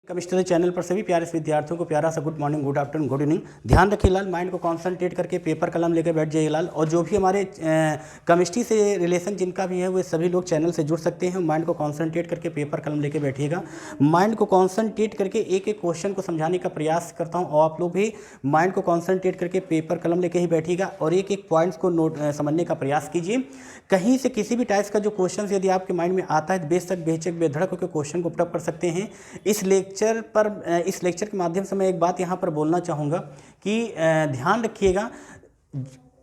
Chemistry channel पर सभी प्यारे विद्यार्थियों को प्यारा सा good morning, good afternoon, good evening. ध्यान रखिए लाल, माइंड को कॉन्सेंट्रेट करके पेपर कलम लेकर बैठ जाइए लाल। और जो भी हमारे केमिस्ट्री से रिलेशन जिनका भी है वो सभी लोग चैनल से जुड़ सकते हैं। माइंड को कॉन्सेंट्रेट करके पेपर कलम लेकर बैठिएगा। माइंड को कॉन्सेंट्रेट करके एक एक क्वेश्चन को समझाने का प्रयास करता हूँ और आप लोग भी माइंड को कॉन्सेंट्रेट करके पेपर कलम लेकर ही बैठिएगा और एक एक पॉइंट्स को नोट समझने का प्रयास कीजिए। कहीं से किसी भी टाइप का जो क्वेश्चन यदि आपके माइंड में आता है बेशक बेचक बेधड़क होकर क्वेश्चन को पुटअप कर सकते हैं। इस लेक्चर के माध्यम से मैं एक बात यहाँ पर बोलना चाहूँगा कि ध्यान रखिएगा,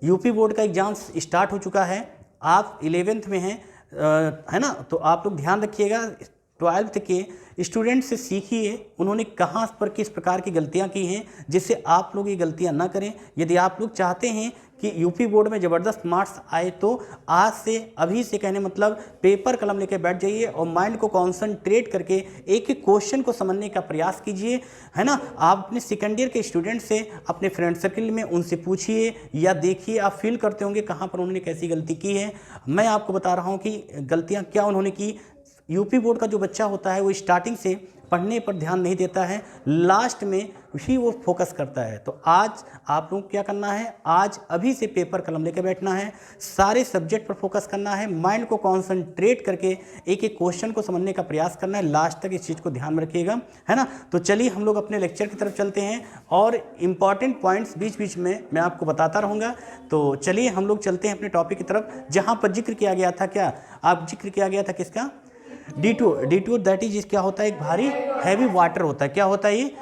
यूपी बोर्ड का एग्ज़ाम स्टार्ट हो चुका है। आप 11th में हैं, है ना, तो आप लोग ध्यान रखिएगा। 12th के स्टूडेंट से सीखिए उन्होंने कहाँ पर किस प्रकार की गलतियाँ की हैं, जिससे आप लोग ये गलतियाँ ना करें। यदि आप लोग चाहते हैं कि यूपी बोर्ड में ज़बरदस्त मार्क्स आए तो आज से अभी से कहने मतलब पेपर कलम लेके बैठ जाइए और माइंड को कॉन्सेंट्रेट करके एक एक क्वेश्चन को समझने का प्रयास कीजिए, है ना। आप अपने सेकेंड ईयर के स्टूडेंट से अपने फ्रेंड सर्किल में उनसे पूछिए या देखिए, आप फील करते होंगे कहाँ पर उन्होंने कैसी गलती की है। मैं आपको बता रहा हूँ कि गलतियाँ क्या उन्होंने की। यूपी बोर्ड का जो बच्चा होता है वो स्टार्टिंग से पढ़ने पर ध्यान नहीं देता है, लास्ट में ही वो फोकस करता है। तो आज आप लोग क्या करना है, आज अभी से पेपर कलम लेकर बैठना है, सारे सब्जेक्ट पर फोकस करना है, माइंड को कॉन्सेंट्रेट करके एक एक क्वेश्चन को समझने का प्रयास करना है। लास्ट तक इस चीज़ को ध्यान में रखिएगा, है ना। तो चलिए हम लोग अपने लेक्चर की तरफ चलते हैं और इम्पॉर्टेंट पॉइंट्स बीच बीच में मैं आपको बताता रहूँगा। तो चलिए हम लोग चलते हैं अपने टॉपिक की तरफ, जहाँ पर जिक्र किया गया था। क्या आप जिक्र किया गया था किसका? D2 दैट इज क्या होता है? एक भारी हैवी वाटर होता है। क्या होता है? ये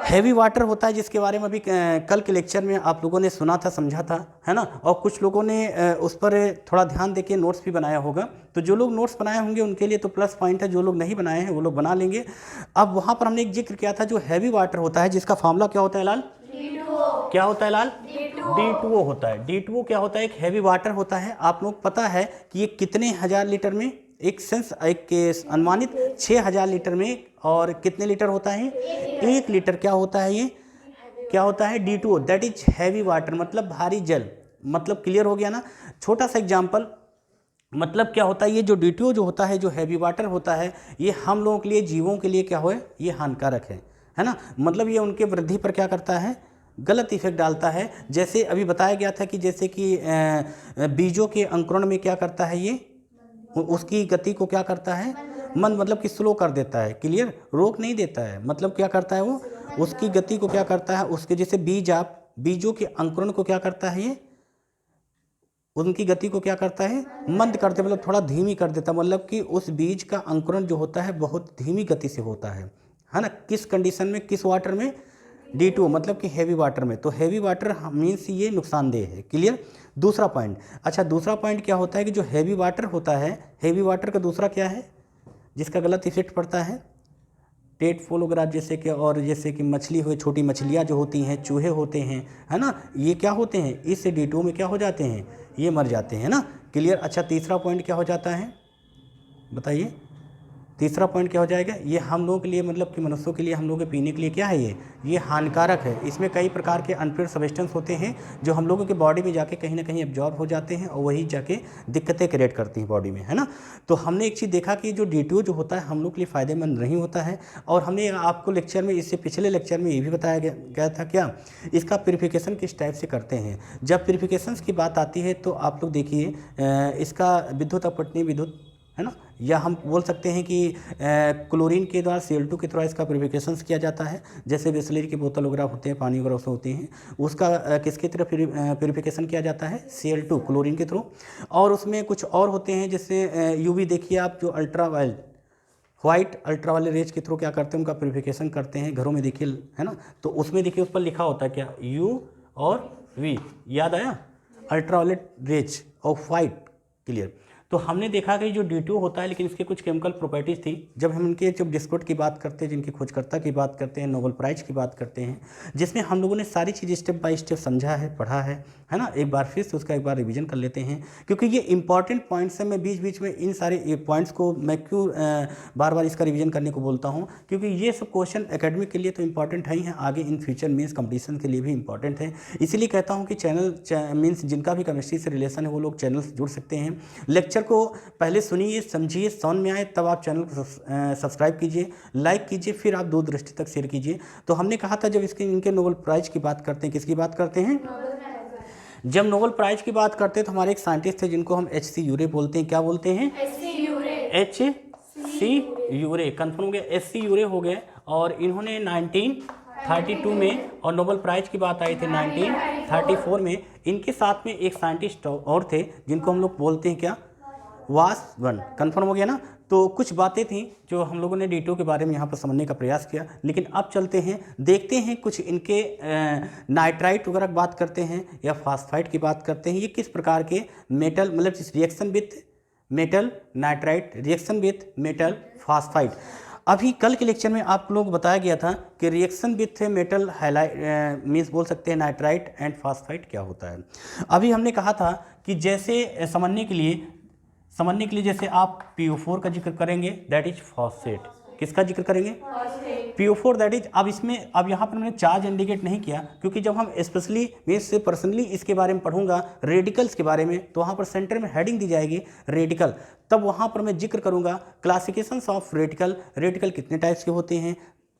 हैवी वाटर होता है, जिसके बारे में अभी कल के लेक्चर में आप लोगों ने सुना था, समझा था, है ना। और कुछ लोगों ने उस पर थोड़ा ध्यान देके नोट्स भी बनाया होगा। तो जो लोग नोट्स बनाए होंगे उनके लिए तो प्लस पॉइंट है, जो लोग नहीं बनाए हैं वो लोग बना लेंगे। अब वहाँ पर हमने एक जिक्र किया था, जो हैवी वाटर होता है जिसका फार्मूला क्या होता है लाल? क्या होता है लाल? D2O होता है। D2O क्या होता है? एक हैवी वाटर होता है। आप लोग पता है कि ये कितने हज़ार लीटर में, एक अनुमानित 6000 लीटर में, और कितने लीटर होता है? 1 लीटर क्या होता है? ये क्या होता है? D2O that is heavy water, मतलब भारी जल। मतलब क्लियर हो गया ना। छोटा सा एग्जांपल, मतलब क्या होता है, ये जो D2O जो होता है, जो हैवी वाटर होता है, ये हम लोगों के लिए, जीवों के लिए क्या हो, ये हानिकारक है ना। मतलब ये उनके वृद्धि पर क्या करता है? गलत इफेक्ट डालता है। जैसे अभी बताया गया था कि जैसे कि बीजों के अंकुरण में क्या करता है, ये उसकी गति को क्या करता है? मंद, मतलब कि स्लो कर देता है। क्लियर, रोक नहीं देता है, मतलब क्या करता है वो उसकी गति को क्या करता है? उसके जैसे बीजों के अंकुरण को क्या करता है? ये उनकी गति को क्या करता है? मंद करते, मतलब थोड़ा धीमी कर देता, मतलब कि उस बीज का अंकुरण जो होता है बहुत धीमी गति से होता है ना। किस कंडीशन में, किस वाटर में? D2, मतलब कि हैवी वाटर में। तो हैवी वाटर मीन्स ये नुकसानदेह है। क्लियर। दूसरा पॉइंट, अच्छा दूसरा पॉइंट क्या होता है कि जो हैवी वाटर होता है, हैवी वाटर का दूसरा क्या है जिसका गलत इफेक्ट पड़ता है? टेट फोलोग्राफ जैसे कि, और जैसे कि मछली हुई, छोटी मछलियाँ जो होती हैं, चूहे होते हैं, है ना, ये क्या होते हैं? इससे D2 में क्या हो जाते हैं? ये मर जाते हैं ना। क्लियर। अच्छा तीसरा पॉइंट क्या हो जाता है बताइए? तीसरा पॉइंट क्या हो जाएगा? ये हम लोगों के लिए, मतलब कि मनुष्यों के लिए, हम लोगों के पीने के लिए क्या है? ये हानिकारक है। इसमें कई प्रकार के अनप्योर सब्सटेंस होते हैं जो हम लोगों के बॉडी में जाके कहीं ना कहीं एब्जॉर्ब हो जाते हैं और वही जाके दिक्कतें क्रिएट करती हैं बॉडी में, है ना। तो हमने एक चीज़ देखा कि जो D2 जो होता है हम लोग के लिए फ़ायदेमंद नहीं होता है। और हमने आपको लेक्चर में, इससे पिछले लेक्चर में ये भी बताया गया था क्या, इसका प्यूरिफिकेशन किस टाइप से करते हैं। जब प्यूरिफिकेशन की बात आती है तो आप लोग देखिए, इसका विद्युत अपवर्तनीय विद्युत, है ना, या हम बोल सकते हैं कि क्लोरीन के द्वारा Cl2 के द्वारा इसका प्यूरिफिकेशन किया जाता है। जैसे बिस्लरी की बोतल वगैरह होते हैं, पानी वगैरह उसमें होती हैं, उसका किसके तरफ प्यूरिफिकेशन किया जाता है? Cl2 क्लोरीन के थ्रू। और उसमें कुछ और होते हैं, जैसे UV देखिए आप, जो व्हाइट अल्ट्रावायलेट रेज के थ्रू क्या करते हैं? उनका प्यूरिफिकेशन करते हैं घरों में, देखिए, है ना। तो उसमें देखिए उस पर लिखा होता है क्या? U और V, याद आया? अल्ट्रावायलेट रेज और व्हाइट। क्लियर। तो हमने देखा कि जो D2 होता है, लेकिन इसके कुछ केमिकल प्रॉपर्टीज़ थी। जब हम इनके डिस्कवट की बात करते हैं, जिनकी खोजकर्ता की बात करते हैं, नोबेल प्राइज़ की बात करते हैं, जिसमें हम लोगों ने सारी चीज़ स्टेप बाय स्टेप समझा है, पढ़ा है ना। एक बार फिर से उसका एक बार रिवीजन कर लेते हैं, क्योंकि ये इंपॉर्टेंट पॉइंट्स हैं। मैं बीच बीच में इन सारे पॉइंट्स को मैं क्यों बार बार इसका रिवीजन करने को बोलता हूँ, क्योंकि ये सब क्वेश्चन एकेडमिक के लिए तो इंपॉर्टेंट है ही हैं, आगे इन फ्यूचर मीन्स कंपटीशन के लिए भी इंपॉर्टेंट है। इसीलिए कहता हूँ कि चैनल मीन्स जिनका भी केमिस्ट्री से रिलेशन है वो लोग चैनल से जुड़ सकते हैं। लेक्चर लेक्चर को पहले सुनिए, समझिए, समझ में आए तब आप चैनल को सब्सक्राइब कीजिए, लाइक कीजिए, फिर आप दूरदृष्टि तक शेयर कीजिए। तो हमने कहा था जब इनके नोबेल प्राइज की बात करते हैं, किसकी बात करते हैं? जब नोबेल प्राइज की बात करते हैं तो हमारे एक साइंटिस्ट थे जिनको हम H.C. यूरे बोलते हैं। क्या बोलते हैं? H.C. यूरे। कंफर्म हो गया, H.C. यूरे हो गए। और इन्होंने 1932 में, और नोबेल प्राइज की बात आई थी 1934 में। इनके साथ में एक साइंटिस्ट और थे जिनको हम लोग बोलते हैं क्या? वासवन। कंफर्म हो गया ना। तो कुछ बातें थी जो हम लोगों ने D2 के बारे में यहाँ पर समझने का प्रयास किया, लेकिन अब चलते हैं, देखते हैं कुछ इनके नाइट्राइट वगैरह की बात करते हैं या फास्फाइड की बात करते हैं। ये किस प्रकार के मेटल, मतलब reaction with metal nitrite, reaction with metal phosphide. अभी कल के लेक्चर में आप लोग बताया गया था कि reaction with metal highlight means बोल सकते हैं नाइट्राइट एंड फास्फाइड क्या होता है। अभी हमने कहा था कि जैसे समझने के लिए जैसे आप PO4 का जिक्र करेंगे, दैट इज फॉस्फेट। किसका जिक्र करेंगे? PO4, that is. अब यहाँ पर मैंने चार्ज इंडिकेट नहीं किया, क्योंकि जब हम स्पेशली मैं इससे पर्सनली इसके बारे में पढ़ूंगा रेडिकल्स के बारे में, तो वहाँ पर सेंटर में हेडिंग दी जाएगी रेडिकल। तब वहाँ पर मैं जिक्र करूँगा क्लासिफिकेशंस ऑफ रेडिकल, रेडिकल कितने टाइप्स के होते हैं।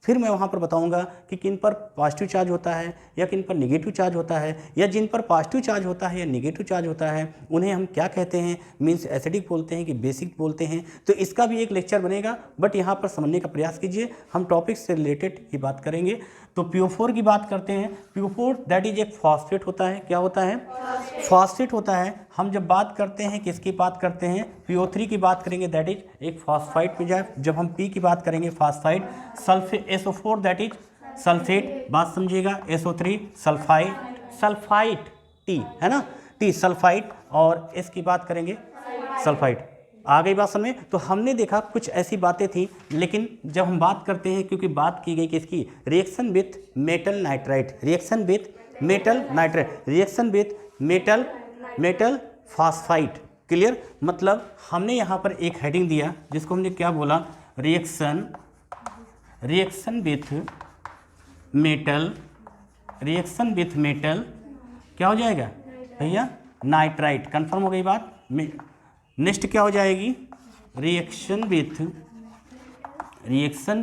फिर मैं वहाँ पर बताऊंगा कि किन पर पॉजिटिव चार्ज होता है या किन पर निगेटिव चार्ज होता है, या जिन पर पॉजिटिव चार्ज होता है या निगेटिव चार्ज होता है उन्हें हम क्या कहते हैं, मीन्स एसिडिक बोलते हैं कि बेसिक बोलते हैं। तो इसका भी एक लेक्चर बनेगा, बट यहाँ पर समझने का प्रयास कीजिए। हम टॉपिक से रिलेटेड ही बात करेंगे। तो PO4 की बात करते हैं। PO4 दैट इज एक फॉस्फेट होता है। क्या होता है? फॉस्फेट होता है। हम जब बात करते हैं किसकी बात करते हैं? PO3 की बात करेंगे, दैट इज एक फॉस्फाइड में जाए। जब हम P की बात करेंगे phosphide. Sulphate SO4 that is sulphate, बात समझिएगा। SO3 सल्फाइड T है ना, T सल्फाइड। और S की बात करेंगे सल्फाइड। आ गई बात समझ में? तो हमने देखा कुछ ऐसी बातें थी, लेकिन जब हम बात करते हैं, क्योंकि बात की गई किसकी? Reaction with metal nitrite, reaction with metal nitrite, reaction with metal phosphide. Clear? मतलब हमने यहाँ पर एक हेडिंग दिया जिसको हमने क्या बोला? Reaction with metal, reaction with metal क्या हो जाएगा भैया? नाइट्राइट। कंफर्म हो गई बात। नेक्स्ट क्या हो जाएगी? Reaction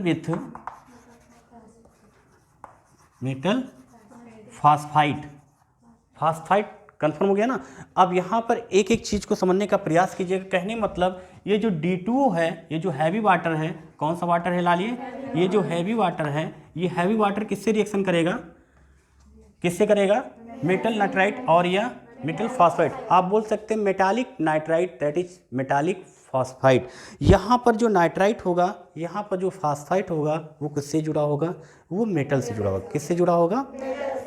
with metal phosphide. Confirm हो गया ना। अब यहाँ पर एक एक चीज़ को समझने का प्रयास कीजिएगा। कहने मतलब ये जो D2O है, ये जो हैवी वाटर है, कौन सा वाटर है लालिए? ये जो हैवी वाटर है, ये हैवी वाटर किससे रिएक्शन करेगा? किससे करेगा? मेटल नाइट्राइट और या मेटल फास्फाइड। आप बोल सकते हैं metallic nitrite, that is metallic phosphide. यहाँ पर जो नाइट्राइट होगा, यहाँ पर जो फास्फाइड होगा, वो किससे जुड़ा होगा? वो मेटल से जुड़ा होगा। किससे जुड़ा होगा?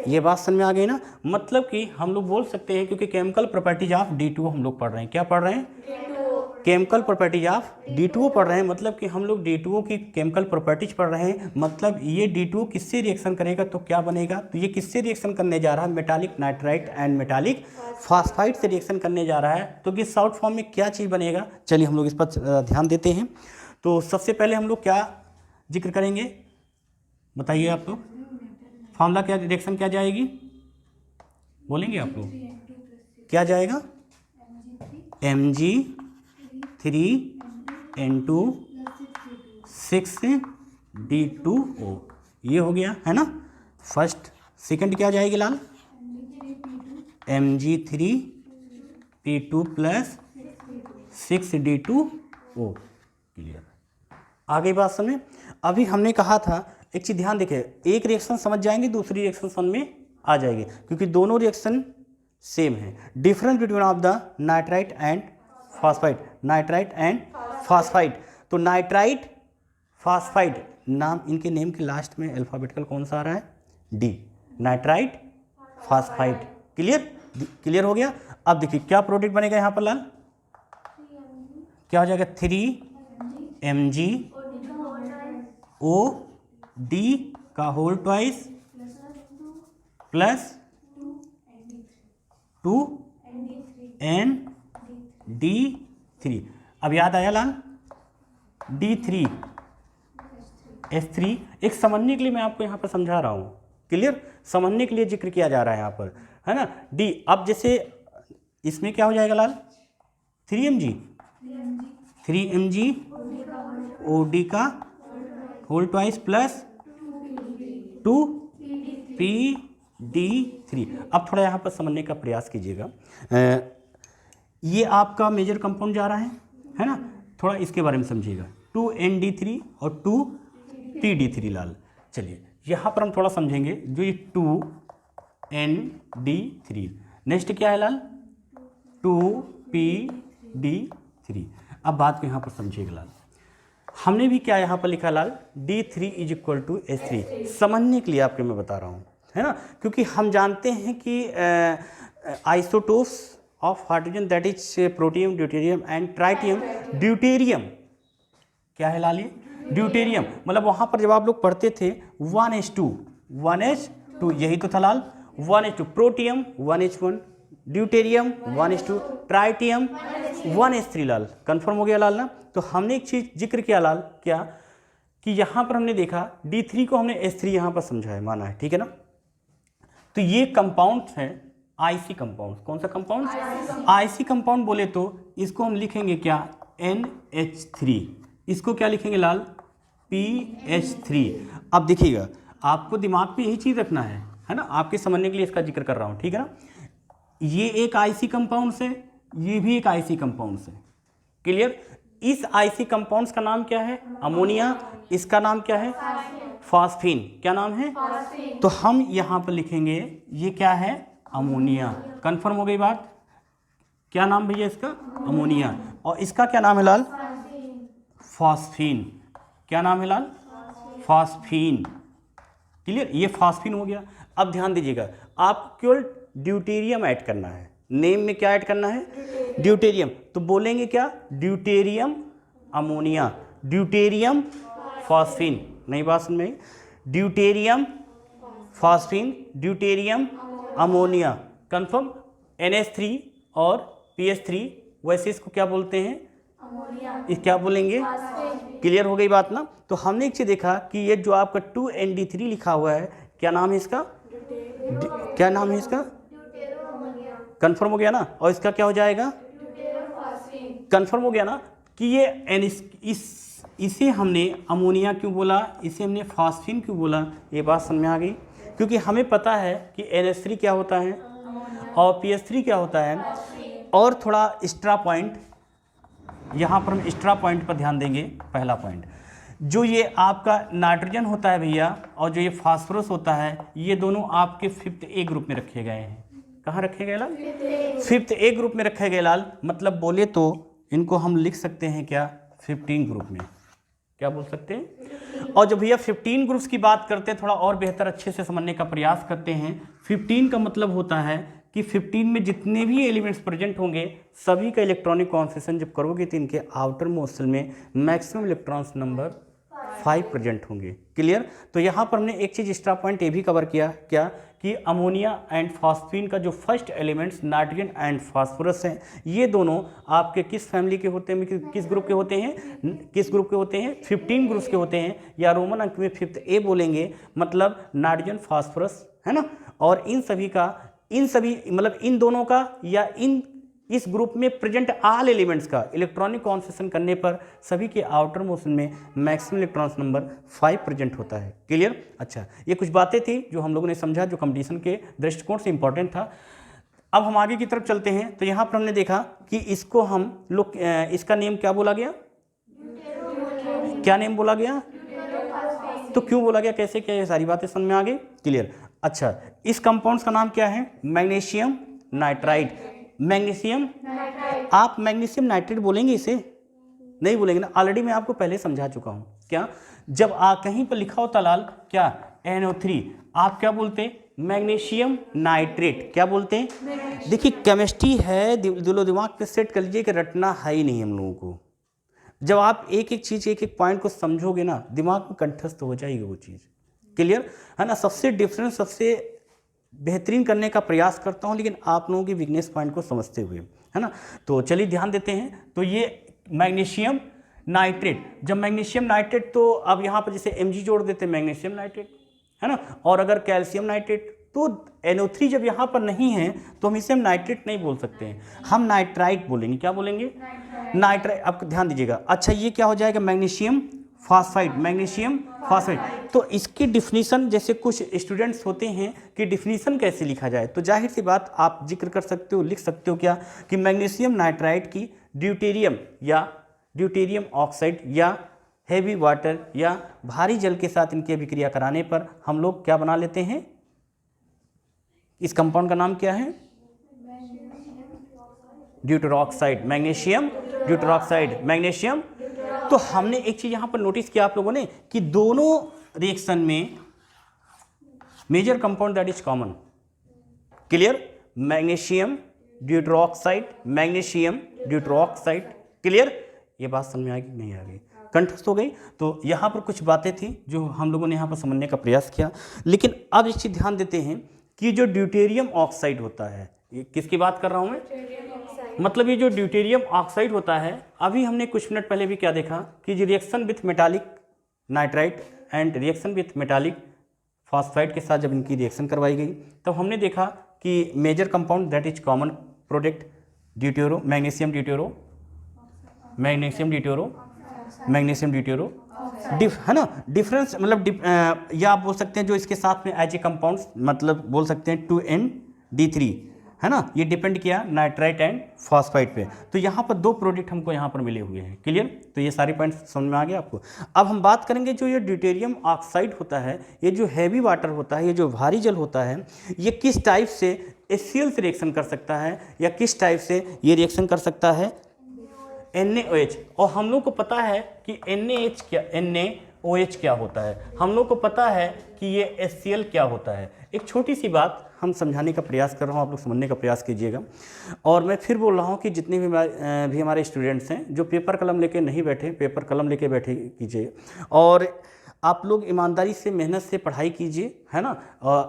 ये बात समझ में आ गई ना। मतलब कि हम लोग बोल सकते हैं, क्योंकि केमिकल प्रॉपर्टीज ऑफ D2O हम लोग पढ़ रहे हैं। क्या पढ़ रहे हैं? केमिकल प्रॉपर्टीज ऑफ D2O पढ़ रहे हैं। मतलब कि हम लोग D2O की केमिकल प्रॉपर्टीज पढ़ रहे हैं। मतलब ये D2O किससे रिएक्शन करेगा तो क्या बनेगा? तो ये किससे रिएक्शन करने जा रहा है? Metallic nitrite and metallic phosphide से रिएक्शन करने जा रहा है। तो कि शॉर्ट फॉर्म में क्या चीज़ बनेगा? चलिए हम लोग इस पर ध्यान देते हैं। तो सबसे पहले हम लोग क्या जिक्र करेंगे, बताइए आप लोग। फॉर्मूला क्या, रिएक्शन क्या जाएगी? बोलेंगे आप लोग? क्या जाएगा? Mg3N2 6D2O। ये हो गया है ना फर्स्ट। सेकंड क्या जाएगी लाल? Mg3P2 plus 6D2O। क्लियर? आ गई बात समझ में? अभी हमने कहा था, एक चीज़ ध्यान देखिए, एक रिएक्शन समझ जाएंगे, दूसरी रिएक्शन समझ में आ जाएगी, क्योंकि दोनों रिएक्शन सेम है। Difference between of the nitrite and phosphide, nitrite and phosphide. तो नाइट्राइट फास्फाइड, नाम इनके नेम के लास्ट में अल्फाबेटिकल कौन सा आ रहा है? D। Nitrite phosphide. क्लियर हो गया। अब देखिए क्या प्रोडक्ट बनेगा यहाँ पर लाल? क्या हो जाएगा? 3MgOD का होल ट्वाइस प्लस 2ND3। अब याद आया लाल? D3 S3। एक समझने के लिए मैं आपको यहाँ पर समझा रहा हूँ। क्लियर? समझने के लिए जिक्र किया जा रहा है यहाँ पर, है ना। D। अब जैसे इसमें क्या हो जाएगा लाल? 3Mg 3 mg OD का होल ट्वाइस प्लस 2 PD3। अब थोड़ा यहाँ पर समझने का प्रयास कीजिएगा। ये आपका मेजर कंपाउंड जा रहा है ना, थोड़ा इसके बारे में समझिएगा। 2 ND3 और 2 PD3 लाल। चलिए यहाँ पर हम थोड़ा समझेंगे। जो ये 2 ND3, नेक्स्ट क्या है लाल, 2 PD3। अब बात को यहाँ पर समझिएगा लाल। हमने भी क्या यहाँ पर लिखा लाल, D3 is equal to H3। समझने के लिए आपके मैं बता रहा हूँ, है ना, क्योंकि हम जानते हैं कि isotopes of hydrogen that is protium, deuterium and tritium. Deuterium क्या है लाल, ये ड्यूटेरियम, मतलब वहाँ पर जब आप लोग पढ़ते थे 1H2 यही तो था लाल। 1H2 protium 1H1, deuterium 1H2, tritium 1H3 लाल। कंफर्म हो गया लाल ना। तो हमने एक चीज जिक्र किया लाल, क्या कि यहाँ पर हमने देखा D3 को हमने H3 यहाँ पर समझा है, माना है, ठीक है ना। तो ये कंपाउंड है आईसी कंपाउंड। कौन सा कंपाउंड, आईसी कंपाउंड बोले तो इसको हम लिखेंगे क्या, NH3। इसको क्या लिखेंगे लाल, PH3। अब देखिएगा आपको दिमाग पे यही चीज रखना है ना, आपके समझने के लिए इसका जिक्र कर रहा हूं, ठीक है ना। ये एक आईसी कंपाउंड है, ये भी एक आईसी कंपाउंड है, क्लियर। इस आईसी कंपाउंड्स का नाम क्या है, अमोनिया। इसका नाम क्या है, फास्फीन। क्या नाम है, तो हम यहां पर लिखेंगे ये क्या है, अमोनिया। कंफर्म हो गई बात। क्या नाम भैया इसका, अमोनिया। और इसका क्या नाम है लाल, फास्फीन। क्या नाम है लाल, फास्फीन। क्लियर, ये फास्फीन हो गया। अब ध्यान दीजिएगा, आप केवल ड्यूटेरियम ऐड करना है। नेम में क्या ऐड करना है, ड्यूटेरियम। तो बोलेंगे क्या, ड्यूटेरियम अमोनिया, ड्यूटेरियम फास्फीन। नई बात समझ में, deuterium phosphine, deuterium ammonia. Confirm. NH3 और PH3, वैसे इसको क्या बोलते हैं, इस क्या बोलेंगे, क्लियर हो गई बात ना। तो हमने एक चीज देखा कि ये जो आपका 2 ND3 लिखा हुआ है, क्या नाम है इसका, क्या नाम है इसका, कंफर्म हो गया ना। और इसका क्या हो जाएगा, कंफर्म हो गया ना कि ये इसे हमने अमोनिया क्यों बोला, इसे हमने फास्फीन क्यों बोला, ये बात समझ में आ गई। क्योंकि हमें पता है कि NH3 क्या होता है और PH3 क्या होता है। और थोड़ा एक्स्ट्रा पॉइंट, यहाँ पर हम एक्स्ट्रा पॉइंट पर ध्यान देंगे। पहला पॉइंट, जो ये आपका नाइट्रोजन होता है भैया और जो ये फास्फोरस होता है, ये दोनों आपके 5th A ग्रुप में रखे गए हैं। कहाँ रखे गए लाल, 5th A ग्रुप में रखे गए लाल। मतलब बोले तो इनको हम लिख सकते हैं क्या, 15 ग्रुप में। क्या बोल सकते हैं। और जब भैया 15 ग्रुप्स की बात करते हैं, थोड़ा और बेहतर अच्छे से समझने का प्रयास करते हैं। 15 का मतलब होता है कि 15 में जितने भी एलिमेंट्स प्रेजेंट होंगे, सभी का इलेक्ट्रॉनिक कॉन्फिगरेशन जब करोगे तो इनके आउटर मोस्ट शेल में मैक्सिमम इलेक्ट्रॉन्स नंबर 5 प्रेजेंट होंगे। क्लियर। तो यहाँ पर हमने एक चीज एक्स्ट्रा पॉइंट ये भी कवर किया, क्या कि अमोनिया एंड फास्फीन का जो first elements nitrogen and phosphorus हैं, ये दोनों आपके किस फैमिली के होते हैं, किस ग्रुप के होते हैं, किस ग्रुप के होते हैं, 15 ग्रुप्स के होते हैं, या रोमन अंक में 5th A बोलेंगे, मतलब नाइट्रोजन फास्फोरस, है ना। और इन सभी का, इन सभी मतलब इन दोनों का या इस ग्रुप में प्रेजेंट ऑल एलिमेंट्स का इलेक्ट्रॉनिक कॉन्फिगरेशन करने पर सभी के आउटर मोशन में मैक्सिमम इलेक्ट्रॉन्स नंबर 5 प्रेजेंट होता है। क्लियर। अच्छा, ये कुछ बातें थी जो हम लोगों ने समझा, जो कंपटीशन के दृष्टिकोण से इंपॉर्टेंट था। अब हम आगे की तरफ चलते हैं। तो यहाँ पर हमने देखा कि इसको हम लोग, इसका नेम क्या बोला गया, क्या नेम बोला गया, तो क्यों बोला गया, कैसे क्या, ये सारी बातें समझ में आ गई। क्लियर। अच्छा, इस कंपाउंड्स का नाम क्या है, मैग्नीशियम नाइट्राइट। मैग्नीशियम, आप मैग्नीशियम नाइट्रेट बोलेंगे, इसे नहीं बोलेंगे ना, ऑलरेडी मैं आपको पहले समझा चुका हूं। क्या, जब कहीं पर लिखा होता लाल क्या NO3, आप क्या बोलते, मैग्नीशियम नाइट्रेट। क्या बोलते हैं, देखिए केमिस्ट्री है, दिलो दिमाग पे सेट कर लीजिए कि रटना है ही नहीं हम लोगों को। जब आप एक एक चीज, एक एक पॉइंट को समझोगे ना, दिमाग में कंठस्थ हो जाएगी वो चीज। क्लियर है ना। सबसे डिफरेंस, सबसे बेहतरीन करने का प्रयास करता हूं, लेकिन आप लोगों की वीकनेस पॉइंट को समझते हुए, है ना। तो चलिए ध्यान देते हैं। तो ये मैग्नीशियम नाइट्रेट, जब मैग्नीशियम नाइट्रेट, तो अब यहाँ पर जैसे Mg जोड़ देते हैं, मैग्नीशियम नाइट्रेट, है ना। और अगर कैल्शियम नाइट्रेट, तो NO3 जब यहाँ पर नहीं है तो हम इसे हम नाइट्रेट नहीं बोल सकते हैं, हम नाइट्राइट बोलेंगे। क्या बोलेंगे, नाइट्राइट। अब ध्यान दीजिएगा, अच्छा ये क्या हो जाएगा, मैग्नीशियम फॉस्फाइड, मैग्नीशियम फॉस्फाइड। तो इसकी डिफिनीशन, जैसे कुछ स्टूडेंट्स होते हैं कि डिफिनीशन कैसे लिखा जाए, तो जाहिर सी बात आप जिक्र कर सकते हो, लिख सकते हो क्या कि मैग्नीशियम नाइट्राइट की ड्यूटेरियम या ड्यूटेरियम ऑक्साइड या हेवी वाटर या भारी जल के साथ इनकी अभिक्रिया कराने पर हम लोग क्या बना लेते हैं, इस कंपाउंड का नाम क्या है, ड्यूटेरोक्साइड, मैग्नीशियम ड्यूटेरोक्साइड, मैग्नीशियम। तो हमने एक चीज यहां पर नोटिस किया आप लोगों ने कि दोनों रिएक्शन में major compound that is common, clear, magnesium deuteroxide, magnesium deuteroxide, clear. ये बात समझ में आ गई नहीं आ गई, कंठस्थ हो गई। तो यहाँ पर कुछ बातें थी जो हम लोगों ने यहाँ पर समझने का प्रयास किया, लेकिन अब इस चीज ध्यान देते हैं कि जो ड्यूटेरियम ऑक्साइड होता है, ये किसकी बात कर रहा हूँ मैं, मतलब ये जो ड्यूटेरियम ऑक्साइड होता है, अभी हमने कुछ मिनट पहले भी क्या देखा कि जो reaction with metallic nitrite and reaction with metallic phosphide के साथ जब इनकी रिएक्शन करवाई गई, तब हमने देखा कि major compound that is common product deutero, magnesium deutero, magnesium deutero, magnesium deutero, है ना, डिफरेंस मतलब या आप बोल सकते हैं जो इसके साथ में एज ए कंपाउंड्स, मतलब बोल सकते हैं 2ND3, है ना, ये डिपेंड किया नाइट्राइट एंड फॉस्फाइड पे। तो यहाँ पर दो प्रोडक्ट हमको यहाँ पर मिले हुए हैं, क्लियर। तो ये सारे पॉइंट्स समझ में आ गए आपको। अब हम बात करेंगे जो ये ड्यूटेरियम ऑक्साइड होता है, ये जो हैवी वाटर होता है, ये जो भारी जल होता है, ये किस टाइप से HCl से रिएक्शन कर सकता है या किस टाइप से ये रिएक्शन कर सकता है, NaOH। और हम लोग को पता है कि NaOH क्या होता है, हम लोग को पता है कि ये HCl क्या होता है। एक छोटी सी बात हम समझाने का प्रयास कर रहा हूँ, आप लोग समझने का प्रयास कीजिएगा। और मैं फिर बोल रहा हूँ कि जितने भी हमारे स्टूडेंट्स हैं जो पेपर कलम लेके नहीं बैठे, पेपर कलम लेके बैठे कीजिए, और आप लोग ईमानदारी से मेहनत से पढ़ाई कीजिए, है ना।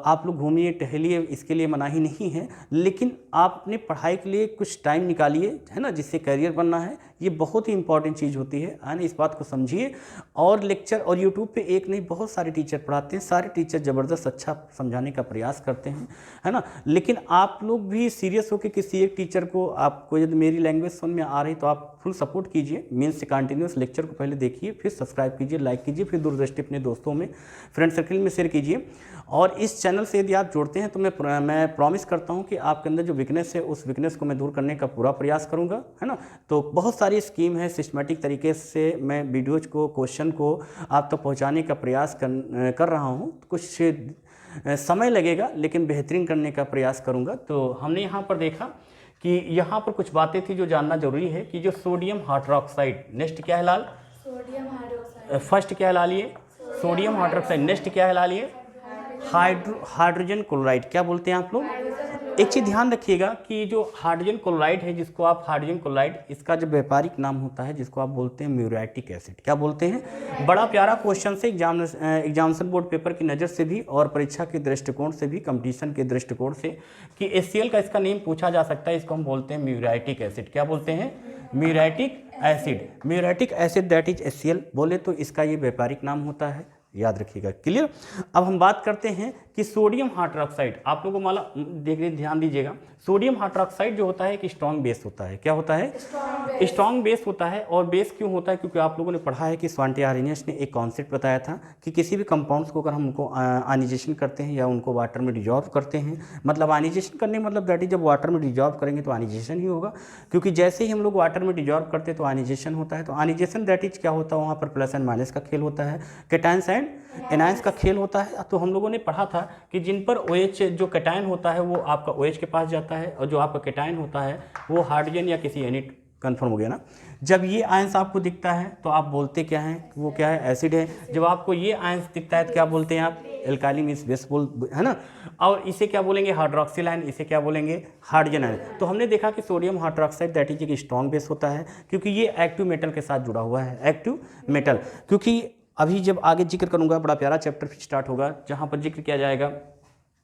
आप लोग घूमिए टहलिए, इसके लिए मनाही नहीं है, लेकिन आप अपने पढ़ाई के लिए कुछ टाइम निकालिए, है ना, जिससे करियर बनना है। ये बहुत ही इंपॉर्टेंट चीज़ होती है ना, इस बात को समझिए। और लेक्चर और यूट्यूब पे एक नहीं बहुत सारे टीचर पढ़ाते हैं, सारे टीचर ज़बरदस्त अच्छा समझाने का प्रयास करते हैं, है ना। लेकिन आप लोग भी सीरियस होकर किसी एक टीचर को, आपको यदि मेरी लैंग्वेज समझ में आ रही तो आप फुल सपोर्ट कीजिए, मीन्स से कंटिन्यूस लेक्चर को पहले देखिए, फिर सब्सक्राइब कीजिए, लाइक कीजिए, फिर दूरदृष्टि अपने दोस्तों में, फ्रेंड सर्कल में शेयर कीजिए। और इस चैनल से यदि आप जुड़ते हैं तो मैं प्रॉमिस करता हूं कि आपके अंदर जो वीकनेस है उस वीकनेस को मैं दूर करने का पूरा प्रयास करूंगा, है ना। तो बहुत सारी स्कीम है, सिस्टमेटिक तरीके से मैं वीडियोज को, क्वेश्चन को आप तक पहुंचाने का प्रयास कर रहा हूं। कुछ समय लगेगा लेकिन बेहतरीन करने का प्रयास करूँगा। तो हमने यहाँ पर देखा कि यहाँ पर कुछ बातें थी जो जानना जरूरी है कि जो सोडियम हाइड्रोक्साइड, नेक्स्ट क्या है लाल, सोडियम हाइड्रोक्साइड, फर्स्ट क्या है लाल, ये सोडियम हाइड्रोक्साइड, नेक्स्ट क्या है लाल, ये हाइड्रोजन क्लोराइड, क्या बोलते हैं आप लोग। एक चीज़ ध्यान रखिएगा कि जो हाइड्रोजन क्लोराइड है, जिसको आप हाइड्रोजन क्लोराइड, इसका जो व्यापारिक नाम होता है जिसको आप बोलते हैं म्यूरेटिक एसिड, क्या बोलते हैं। बड़ा प्यारा क्वेश्चन से एग्जामिनेशन बोर्ड पेपर की नज़र से भी और परीक्षा के दृष्टिकोण से भी, कंपटीशन के दृष्टिकोण से, कि HCl का इसका नेम पूछा जा सकता है। इसको हम बोलते हैं म्यूरेटिक एसिड, क्या बोलते हैं, muriatic acid. Muriatic acid that is HCl बोले तो इसका ये व्यापारिक नाम होता है, याद रखिएगा, क्लियर। अब हम बात करते हैं कि सोडियम हाइड्रोक्साइड, आप लोगों को माला देखिए, ध्यान दीजिएगा, सोडियम हाइड्रोक्साइड जो होता है एक स्ट्रॉन्ग बेस होता है, क्या होता है, स्ट्रॉन्ग बेस होता है। और बेस क्यों होता है, क्योंकि आप लोगों ने पढ़ा है कि स्वांटे आर्यनियस ने एक कॉन्सेप्ट बताया था कि किसी भी कंपाउंड्स को अगर हम उनको आयनाइजेशन करते हैं या उनको वाटर में डिजॉल्व करते हैं, मतलब आयनाइजेशन करने मतलब दैट इज जब वाटर में डिजॉल्व करेंगे तो आयनाइजेशन ही होगा, क्योंकि जैसे ही हम लोग वाटर में डिजॉल्व करते हैं तो आयनाइजेशन होता है। तो आयनाइजेशन दैट इज क्या होता है, वहाँ पर प्लस एंड माइनस का खेल होता है, कैटायंस एंड एनायंस का खेल होता है। तो हम लोगों ने पढ़ा था कि जिन पर OH जो कैटायन होता है वो आपका OH के पास जाता है, और जो आपका कैटायन होता है वो हाइड्रोजन या किसी यूनिट, कन्फर्म हो गया ना। जब ये आयंस आपको दिखता है तो आप बोलते क्या हैं, वो क्या है, एसिड है। जब आपको ये आयंस दिखता है तो क्या बोलते हैं आप, एल्काइल मींस बेस बोल, है ना। और इसे क्या बोलेंगे, हाइड्रोक्सिल आयन, इसे क्या बोलेंगे, हाइड्रोजन आयन। तो हमने देखा कि सोडियम हाइड्रोक्साइड दैट इज एक स्ट्रॉन्ग बेस होता है, क्योंकि ये एक्टिव मेटल के साथ जुड़ा हुआ है, एक्टिव मेटल। क्योंकि अभी जब आगे जिक्र करूंगा, बड़ा प्यारा चैप्टर स्टार्ट होगा जहां पर जिक्र किया जाएगा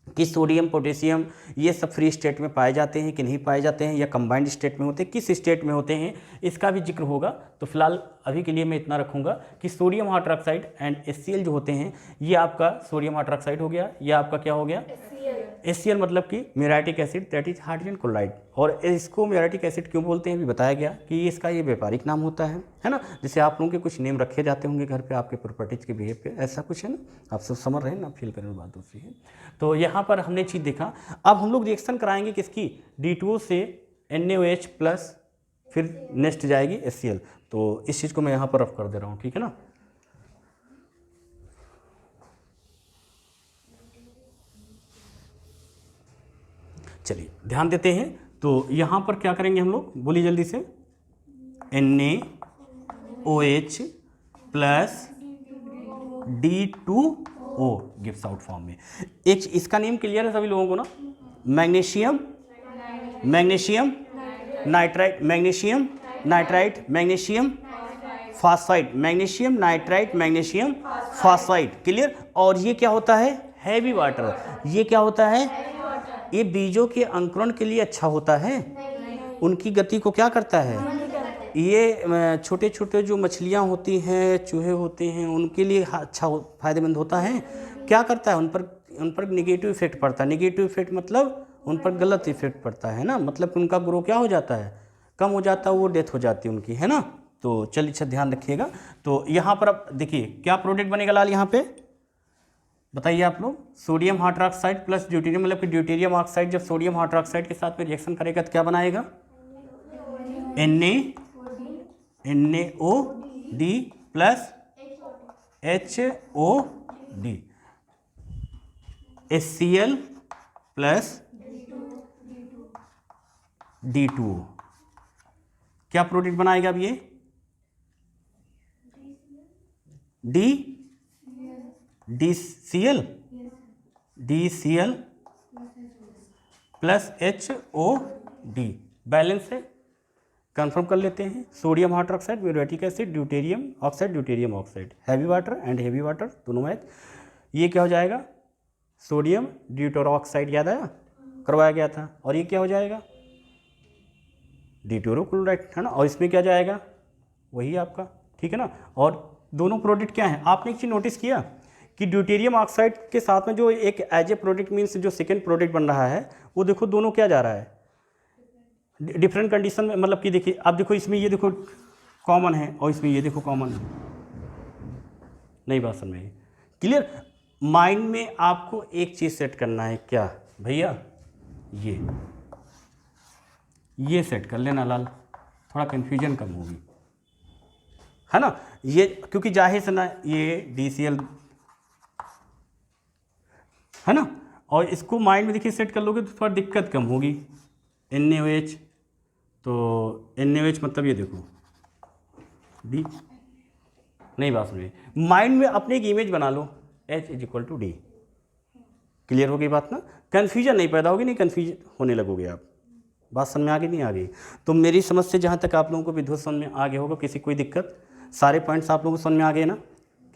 कि सोडियम, पोटेशियम ये सब फ्री स्टेट में पाए जाते हैं कि नहीं पाए जाते हैं, या कंबाइंड स्टेट में होते हैं, किस स्टेट में होते हैं, इसका भी जिक्र होगा। तो फिलहाल अभी के लिए मैं इतना रखूंगा कि सोडियम हाइड्रोक्साइड एंड HCl जो होते हैं, ये आपका सोडियम हाइड्रोक्साइड हो गया, ये आपका क्या हो गया, HCl मतलब कि muriatic acid, that is hydrogen chloride. और इसको म्यूराटिक एसिड क्यों बोलते हैं भी बताया गया कि इसका ये व्यापारिक नाम होता है ना। जैसे आप लोगों के कुछ नेम रखे जाते होंगे घर पे आपके प्रॉपर्टीज के बिहेव पे, ऐसा कुछ है ना, आप सब समझ रहे हैं ना, फील करें बात दूसरी है। तो यहाँ पर हमने चीज़ देखा। अब हम लोग रिएक्शन कराएंगे किसकी, D2O से NaOH प्लस, फिर नेक्स्ट जाएगी HCl। तो इस चीज़ को मैं यहाँ पर रफ कर दे रहा हूँ, ठीक है ना। चलिए ध्यान देते हैं। तो यहाँ पर क्या करेंगे हम लोग, बोलिए जल्दी से, NaOH plus D2O gives out form में। एक इसका नेम क्लियर है सभी लोगों को ना, magnesium nitrite, magnesium nitrite, magnesium phosphide, magnesium nitrite, magnesium phosphide, clear. और ये क्या होता है, हैवी वाटर। ये क्या होता है, ये बीजों के अंकुरण के लिए अच्छा होता है, उनकी गति को क्या करता है, ये छोटे छोटे जो मछलियाँ होती हैं, चूहे होते हैं, उनके लिए अच्छा फायदेमंद होता है। क्या करता है, उन पर निगेटिव इफेक्ट पड़ता है। निगेटिव इफेक्ट मतलब उन पर गलत इफेक्ट पड़ता है ना, मतलब उनका ग्रो क्या हो जाता है, कम हो जाता है, वो डेथ हो जाती है उनकी, है ना। तो चलिए अच्छा ध्यान रखिएगा। तो यहाँ पर अब देखिए क्या प्रोडक्ट बनेगा लाल, यहाँ पे बताइए आप लोग, सोडियम हाइड्रोक्साइड प्लस ड्यूटेरियम, मतलब कि ड्यूटेरियम ऑक्साइड जब सोडियम हाइड्रोक्साइड के साथ में रिएक्शन करेगा तो क्या बनाएगा, NaOD plus HOD, HCl plus D2O। क्या प्रोडक्ट बनाएगा अब ये, DCl प्लस HOD। बैलेंस है, कंफर्म कर लेते हैं। Sodium hydroxide, muriatic acid, deuterium oxide, heavy water and heavy water दोनों मैच। ये क्या हो जाएगा, सोडियम ड्यूटेरोक्साइड, याद आया, करवाया गया था। और ये क्या हो जाएगा, D2O-क्लोराइड, है ना। और इसमें क्या जाएगा, वही आपका, ठीक है ना। और दोनों प्रोडक्ट क्या हैं, आपने एक चीज़ नोटिस किया कि ड्यूटेरियम ऑक्साइड के साथ में जो एक एज ए प्रोडक्ट मीन्स जो सेकेंड प्रोडक्ट बन रहा है, वो देखो दोनों क्या जा रहा है, डिफरेंट कंडीशन में। मतलब कि देखिए अब देखो, इसमें ये देखो कॉमन है और इसमें ये देखो कॉमन है, नहीं बात समझ में, क्लियर। माइंड में आपको एक चीज़ सेट करना है, क्या भैया, ये सेट कर लेना लाल, थोड़ा कन्फ्यूजन कम होगी, है ना। ये क्योंकि जाहिर से ना ये DCl है ना, और इसको माइंड में देखिए सेट कर लोगे तो थोड़ा दिक्कत कम होगी। NaOH, तो NaOH मतलब ये देखो D, नहीं बात समझे, माइंड में अपने एक इमेज बना लो, H = D, क्लियर हो गई बात ना, कन्फ्यूजन नहीं पैदा होगी, नहीं कन्फ्यूज होने लगोगे आप। बात समझ में आ गई, नहीं आ गई। तो मेरी समझ से जहाँ तक आप लोगों को विद्युत समझ में आ गया होगा, किसी कोई दिक्कत, सारे पॉइंट्स आप लोगों को समझ में आ गए ना,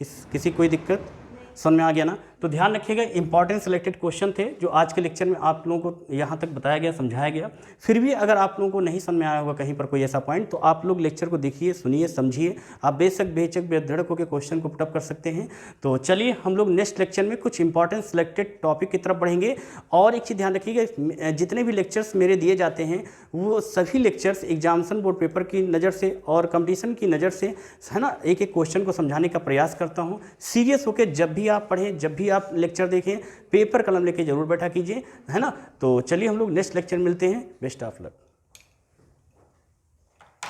किसी कोई दिक्कत समझ में आ गया ना। तो ध्यान रखिएगा, इंपॉर्टेंट सिलेक्टेड क्वेश्चन थे जो आज के लेक्चर में आप लोगों को यहाँ तक बताया गया, समझाया गया। फिर भी अगर आप लोगों को नहीं समझ में आया होगा कहीं पर कोई ऐसा पॉइंट, तो आप लोग लेक्चर को देखिए, सुनिए, समझिए, आप बेशक बेचक बेधड़क होकर क्वेश्चन को पुटअप कर सकते हैं। तो चलिए हम लोग नेक्स्ट लेक्चर में कुछ इंपॉर्टेंट सिलेक्टेड टॉपिक की तरफ बढ़ेंगे। और एक चीज़ ध्यान रखिएगा, जितने भी लेक्चर्स मेरे दिए जाते हैं वो सभी लेक्चर्स एग्जामिनेशन बोर्ड पेपर की नज़र से और कंपटीशन की नज़र से, है ना, एक एक क्वेश्चन को समझाने का प्रयास करता हूँ। सीरियस होकर जब भी आप पढ़ें, जब भी आप लेक्चर देखें, पेपर कलम लेके जरूर बैठा कीजिए, है ना। तो चलिए हम लोग नेक्स्ट लेक्चर मिलते हैं, बेस्ट ऑफ लक।